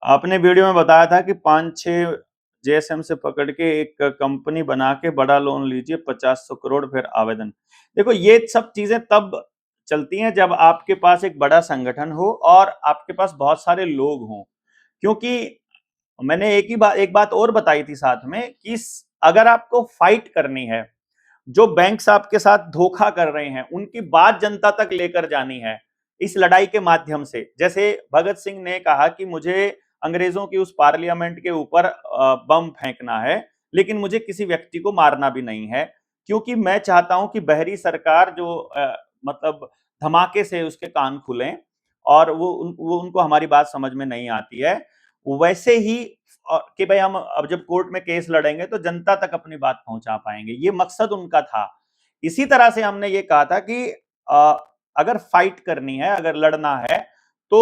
आपने वीडियो में बताया था कि 5-6 जेएसएम से पकड़ के एक कंपनी बना के बड़ा लोन लीजिए 50-100 करोड़ फिर आवेदन। देखो ये सब चीजें तब चलती हैं जब आपके पास एक बड़ा संगठन हो और आपके पास बहुत सारे लोग हों। क्योंकि मैंने एक बात और बताई थी साथ में कि अगर आपको फाइट करनी है, जो बैंक्स आपके साथ धोखा कर रहे हैं उनकी बात जनता तक लेकर जानी है इस लड़ाई के माध्यम से। जैसे भगत सिंह ने कहा कि मुझे अंग्रेजों की उस पार्लियामेंट के ऊपर बम फेंकना है, लेकिन मुझे किसी व्यक्ति को मारना भी नहीं है, क्योंकि मैं चाहता हूं कि बहरी सरकार जो मतलब धमाके से उसके कान खुलें और वो उनको हमारी बात समझ में नहीं आती है। वैसे ही कि भाई हम अब जब कोर्ट में केस लड़ेंगे तो जनता तक अपनी बात पहुंचा पाएंगे, ये मकसद उनका था। इसी तरह से हमने ये कहा था कि अगर फाइट करनी है, अगर लड़ना है तो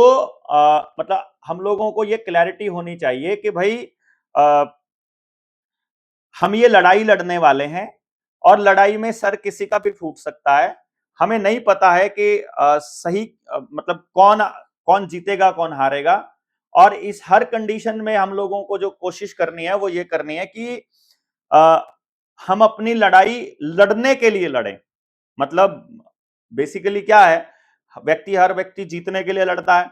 मतलब हम लोगों को ये क्लैरिटी होनी चाहिए कि भाई आ, हम ये लड़ाई लड़ने वाले हैं और लड़ाई में सर किसी का भी फूट सकता है। हमें नहीं पता है कि सही मतलब कौन कौन जीतेगा कौन हारेगा। और इस हर कंडीशन में हम लोगों को जो कोशिश करनी है वो ये करनी है कि आ, हम अपनी लड़ाई लड़ने के लिए लड़ें। मतलब बेसिकली क्या है, हर व्यक्ति जीतने के लिए लड़ता है।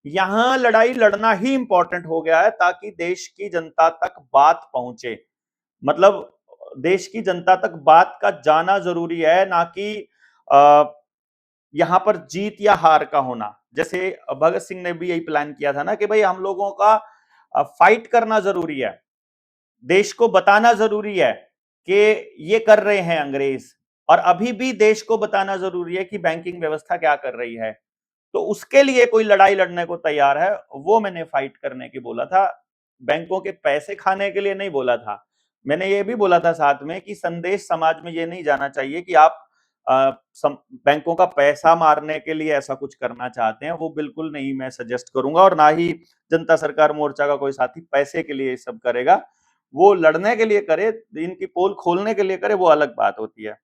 यहां लड़ाई लड़ना ही इंपॉर्टेंट हो गया है ताकि देश की जनता तक बात पहुंचे। मतलब देश की जनता तक बात का जाना जरूरी है, ना कि यहां पर जीत या हार का होना। जैसे भगत सिंह ने भी यही प्लान किया था ना कि भाई हम लोगों का फाइट करना जरूरी है, देश को बताना जरूरी है कि ये कर रहे हैं अंग्रेज, और अभी भी देश को बताना जरूरी है कि बैंकिंग व्यवस्था क्या कर रही है। तो उसके लिए कोई लड़ाई लड़ने को तैयार है, वो मैंने फाइट करने की बोला था। बैंकों के पैसे खाने के लिए नहीं बोला था। मैंने ये भी बोला था साथ में कि संदेश समाज में ये नहीं जाना चाहिए कि आप बैंकों का पैसा मारने के लिए ऐसा कुछ करना चाहते हैं। वो बिल्कुल नहीं मैं सजेस्ट करूंगा, और ना ही जनता सरकार मोर्चा का कोई साथी पैसे के लिए ये सब करेगा। वो लड़ने के लिए करे, इनकी पोल खोलने के लिए करे, वो अलग बात होती है।